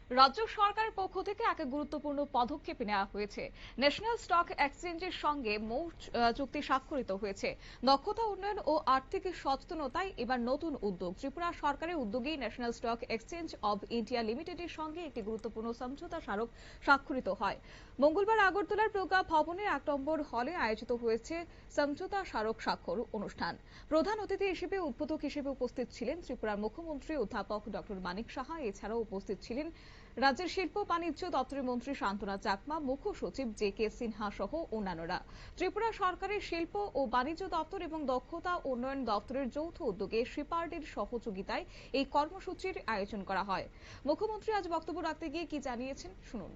রাজ্য সরকারের পক্ষ থেকে এক গুরুত্বপূর্ণ পদক্ষেপ নেওয়া হয়েছে। ন্যাশনাল স্টক এক্সচেঞ্জের সঙ্গে মৌ চুক্তি স্বাক্ষরিত হয়েছে। দক্ষতা উন্নয়ন ও আর্থিক সচেতনতায় এবার নতুন উদ্যোগ। ত্রিপুরা সরকারের উদ্যোগেই national stock exchange of India লিমিটেডের সঙ্গে একটি গুরুত্বপূর্ণ সমঝোতা স্মারক স্বাক্ষরিত হয়। মঙ্গলবার আগরতলার প্রজ্ঞা ভবনের 1 নম্বর হলে আয়োজিত হয়েছে সমঝোতা স্মারক স্বাক্ষর অনুষ্ঠান। প্রধান অতিথি হিসেবে উদ্বোধক হিসেবে উপস্থিত ছিলেন ত্রিপুরার মুখ্যমন্ত্রী অধ্যাপক ডক্টর মানিক সাহা। এছাড়াও উপস্থিত ছিলেন রাজ্যের শিল্প বাণিজ্য দপ্তরের মন্ত্রী শান্তনা চাকমা, মুখ্য সচিব জে কে সিনহা সহ অন্যান্যরা। ত্রিপুরা সরকারের শিল্প ও বাণিজ্য দপ্তর এবং দক্ষতা উন্নয়ন দপ্তরের যৌথ উদ্যোগে সিপার্ডের সহযোগিতায় এই কর্মসূচির আয়োজন করা হয়। মুখ্যমন্ত্রী আজ বক্তব্য রাখতে গিয়ে কি জানিয়েছেন শুনুন।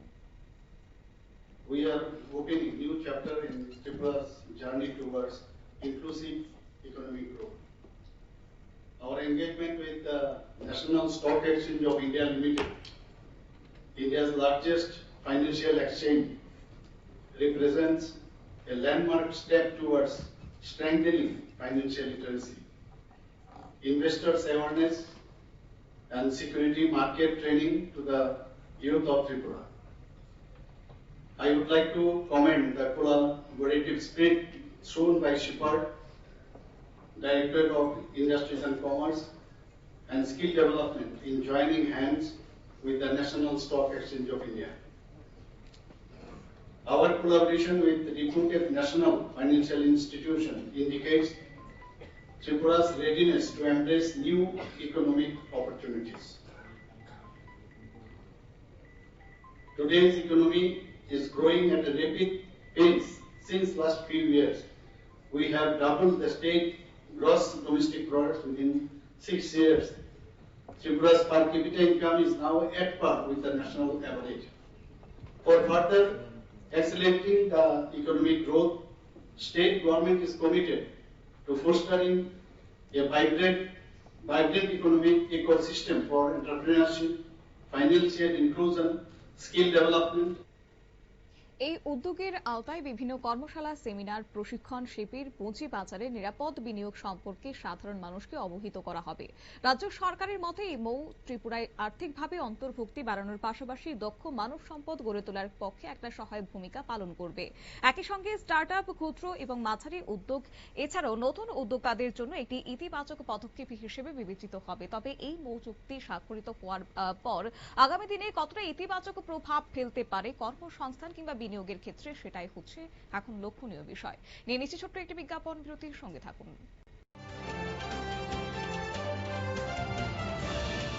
We are opening a new chapter in Tripura's journey towards inclusive economic growth. Our engagement with the National Stock Exchange of India Limited, India's largest financial exchange, represents a landmark step towards strengthening financial literacy, investors' awareness, and security market training to the youth of Tripura. I would like to commend the collaborative spirit shown by SHIPARD, Directorate of Industries and Commerce, and Skill Development in joining hands with the National Stock Exchange of India. Our collaboration with reputed national financial institution indicates Tripura's readiness to embrace new economic opportunities. Today's economy is growing at a rapid pace. Since last few years, we have doubled the state gross domestic product within 6 years. Tripura's per capita income is now at par with the national average. For further accelerating the economic growth, state government is committed to fostering a vibrant economic ecosystem for entrepreneurship, financial inclusion, skill development. এই উদ্যোগের আওতায় বিভিন্ন কর্মশালা, seminar, প্রশিক্ষণ শিবির, পুঁজি বাজারে নিরাপদ বিনিয়োগ সম্পর্কে সাধারণ মানুষকে অবহিত করা হবে। রাজ্য সরকারের মতে এই মৌ ত্রিপুরায় আর্থিকভাবে অন্তর্ভুক্তি বাড়ানোর পাশাপাশি দক্ষ মানব সম্পদ গড়ে তোলার পক্ষে একটা সহায়ক ভূমিকা পালন করবে। একই সঙ্গে স্টার্টআপ, ক্ষুদ্র এবং মাঝারি উদ্যোগ এছাড়াও নতুন উদ্যোক্তাদের জন্য একটি ইতিবাচক পদক্ষেপ হিসেবে বিবেচিত হবে। তবে এই মৌ চুক্তি স্বাক্ষরিত হওয়ার পর আগামী দিনে কতটা ইতিবাচক প্রভাব ফেলতে পারে কর্মসংস্থান কিংবা বিনিয়োগের ক্ষেত্রে, সেটাই হচ্ছে এখন লক্ষণীয় বিষয়। নিয়ে নিচ্ছে ছোট্ট একটি বিজ্ঞাপন বিরতির সঙ্গে থাকুন।